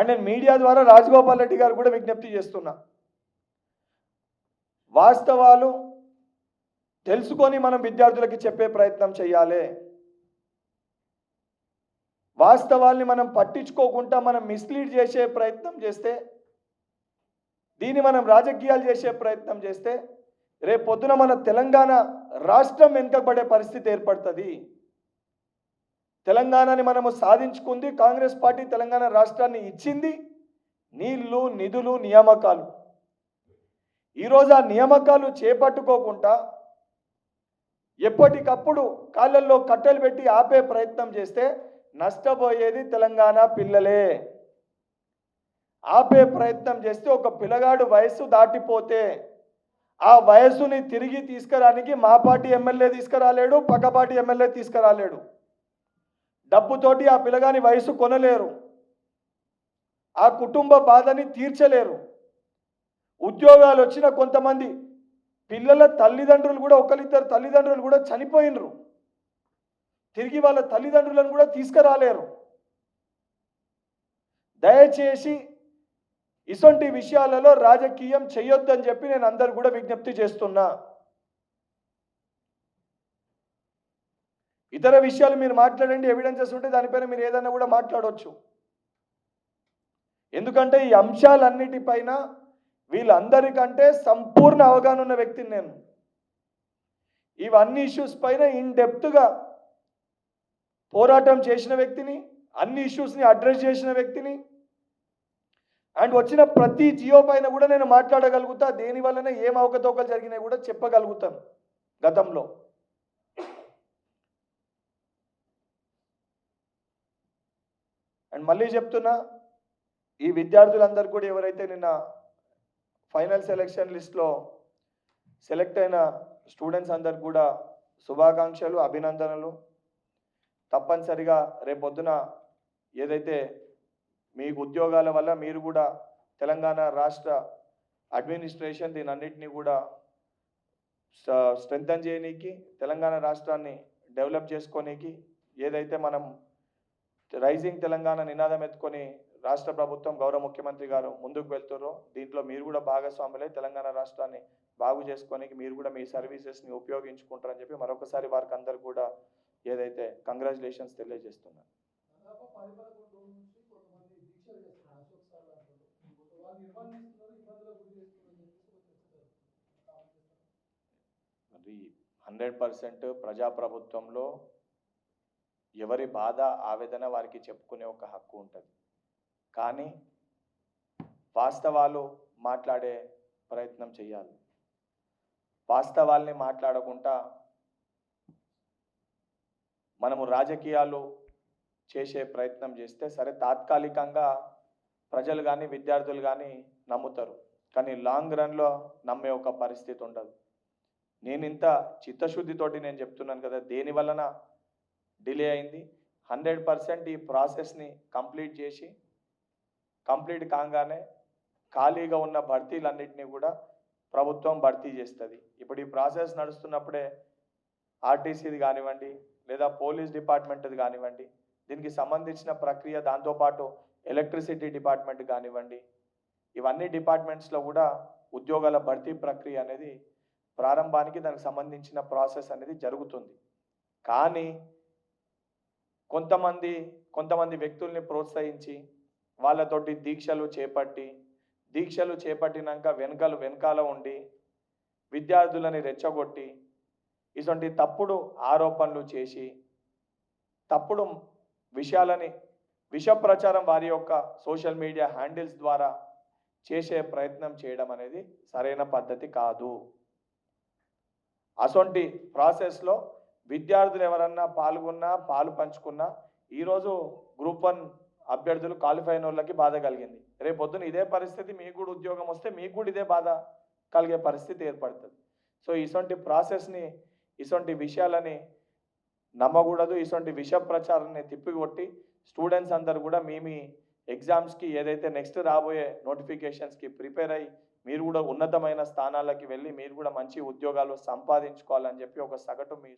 And నేను media ద్వారా రాజగోపాల్ రెడ్డి గారు కూడా విజ్ఞప్తి చేస్తున్నా, వాస్తవాలు తెలుసుకొని మనం విద్యార్థులకి చెప్పే ప్రయత్నం చేయాలి. వాస్తవాల్ని మనం పట్టించుకోకుండా మనం మిస్లీడ్ చేసే ప్రయత్నం చేస్తే, దీన్ని మనం రాజకీయాలు చేసే ప్రయత్నం చేస్తే రేపు పొద్దున మన తెలంగాణ రాష్ట్రం వెనుకబడే పరిస్థితి ఏర్పడుతుంది. తెలంగాణని మనము సాధించుకుంది, కాంగ్రెస్ పార్టీ తెలంగాణ రాష్ట్రాన్ని ఇచ్చింది నీళ్లు, నిధులు, నియామకాలు. ఈరోజు ఆ నియామకాలు చేపట్టుకోకుండా ఎప్పటికప్పుడు కాళ్ళల్లో కట్టెలు పెట్టి ఆపే ప్రయత్నం చేస్తే నష్టపోయేది తెలంగాణ పిల్లలే. ఆపే ప్రయత్నం చేస్తే ఒక పిల్లగాడు వయసు దాటిపోతే ఆ వయసుని తిరిగి తీసుకురానికి మా పార్టీ ఎమ్మెల్యే తీసుకురాలేడు, పక్కపాటి ఎమ్మెల్యే తీసుకురాలేడు. డబ్బుతోటి ఆ పిల్లగాని వయసు కొనలేరు, ఆ కుటుంబ బాధని తీర్చలేరు. ఉద్యోగాలు వచ్చిన కొంతమంది పిల్లల తల్లిదండ్రులు కూడా, ఒకరిద్దరు తల్లిదండ్రులు కూడా చనిపోయినరు, తిరిగి వాళ్ళ తల్లిదండ్రులను కూడా తీసుకురాలేరు. దయచేసి ఇటువంటి విషయాలలో రాజకీయం చేయొద్దని చెప్పి నేను అందరు కూడా విజ్ఞప్తి చేస్తున్నా. ఇతర విషయాలు మీరు మాట్లాడండి, ఎవిడెన్సెస్ ఉంటే దానిపైన మీరు ఏదైనా కూడా మాట్లాడవచ్చు. ఎందుకంటే ఈ అంశాలన్నిటిపైన వీళ్ళందరికంటే సంపూర్ణ అవగాహన ఉన్న వ్యక్తిని నేను. ఇవన్నీ ఇష్యూస్ పైన ఇన్ డెప్త్గా పోరాటం చేసిన వ్యక్తిని, అన్ని ఇష్యూస్ని అడ్రస్ చేసిన వ్యక్తిని. అండ్ వచ్చిన ప్రతి జియో పైన కూడా నేను మాట్లాడగలుగుతా, దేనివల్లనే ఏం అవకతవకలు జరిగినాయి కూడా చెప్పగలుగుతాను గతంలో. అండ్ మళ్ళీ చెప్తున్నా, ఈ విద్యార్థులందరూ కూడా ఎవరైతే నిన్న ఫైనల్ సెలెక్షన్ లిస్ట్లో సెలెక్ట్ అయిన స్టూడెంట్స్ అందరికి కూడా శుభాకాంక్షలు, అభినందనలు. తప్పనిసరిగా రేపొద్దున ఏదైతే మీకు ఉద్యోగాల వల్ల మీరు కూడా తెలంగాణ రాష్ట్ర అడ్మినిస్ట్రేషన్ దీని అన్నింటినీ కూడా స్ట్రెంథన్ చేయనీకి, తెలంగాణ రాష్ట్రాన్ని డెవలప్ చేసుకోనీకి ఏదైతే మనం రైజింగ్ తెలంగాణ నినాదం ఎత్తుకొని రాష్ట్ర ప్రభుత్వం, గౌరవ ముఖ్యమంత్రి గారు ముందుకు వెళ్తారో, దీంట్లో మీరు కూడా భాగస్వాములై తెలంగాణ రాష్ట్రాన్ని బాగు చేసుకోనికి మీరు కూడా మీ సర్వీసెస్ని ఉపయోగించుకుంటారని చెప్పి మరొకసారి వారికి అందరు కూడా ఏదైతే కంగ్రాచులేషన్స్ తెలియజేస్తున్నారు. మరి 100% ప్రజాప్రభుత్వంలో ఎవరి బాధ, ఆవేదన వారికి చెప్పుకునే ఒక హక్కు ఉంటుంది. కానీ వాస్తవాలు మాట్లాడే ప్రయత్నం చేయాలి. వాస్తవాల్ని మాట్లాడకుండా మనము రాజకీయాలు చేసే ప్రయత్నం చేస్తే సరే, తాత్కాలికంగా ప్రజలు కానీ విద్యార్థులు కానీ నమ్ముతారు, కానీ లాంగ్ రన్లో నమ్మే ఒక పరిస్థితి ఉండదు. నేను ఇంత చిత్తశుద్ధితోటి నేను చెప్తున్నాను కదా, దేనివలన డిలే అయింది. 100% ఈ ప్రాసెస్ని కంప్లీట్ చేసి కంప్లీట్ కాగానే ఖాళీగా ఉన్న భర్తీలన్నింటినీ కూడా ప్రభుత్వం భర్తీ చేస్తుంది. ఇప్పుడు ఈ ప్రాసెస్ నడుస్తున్నప్పుడే ఆర్టీసీది కానివ్వండి, లేదా పోలీస్ డిపార్ట్మెంట్ది కానివ్వండి, దీనికి సంబంధించిన ప్రక్రియ, దాంతోపాటు ఎలక్ట్రిసిటీ డిపార్ట్మెంట్ కానివ్వండి, ఇవన్నీ డిపార్ట్మెంట్స్లో కూడా ఉద్యోగాల భర్తీ ప్రక్రియ అనేది ప్రారంభానికి దానికి సంబంధించిన ప్రాసెస్ అనేది జరుగుతుంది. కానీ కొంతమంది వ్యక్తుల్ని ప్రోత్సహించి వాళ్ళతోటి దీక్షలు చేపట్టినాక వెనకాల ఉండి విద్యార్థులని రెచ్చగొట్టి ఇటువంటి తప్పుడు ఆరోపణలు చేసి తప్పుడు విషయాలని విష ప్రచారం వారి యొక్క సోషల్ మీడియా హ్యాండిల్స్ ద్వారా చేసే ప్రయత్నం చేయడం అనేది సరైన పద్ధతి కాదు. అటువంటి ప్రాసెస్లో విద్యార్థులు ఎవరన్నా పాల్గొన్నా, పాలు పంచుకున్నా, ఈరోజు గ్రూప్ 1 అభ్యర్థులు క్వాలిఫై అయిన వాళ్ళకి బాధ కలిగింది. రేపు పొద్దున ఇదే పరిస్థితి మీకు కూడా ఉద్యోగం వస్తే మీకు కూడా ఇదే బాధ కలిగే పరిస్థితి ఏర్పడుతుంది. సో ఇటువంటి ప్రాసెస్ని, ఇటువంటి విషయాలని నమ్మకూడదు. ఇటువంటి విష ప్రచారాన్ని తిప్పికొట్టి స్టూడెంట్స్ అందరు కూడా మీ ఎగ్జామ్స్కి ఏదైతే నెక్స్ట్ రాబోయే నోటిఫికేషన్స్కి ప్రిపేర్ అయ్యి మీరు కూడా ఉన్నతమైన స్థానాలకి వెళ్ళి మీరు కూడా మంచి ఉద్యోగాలు సంపాదించుకోవాలని చెప్పి ఒక సగటు మీ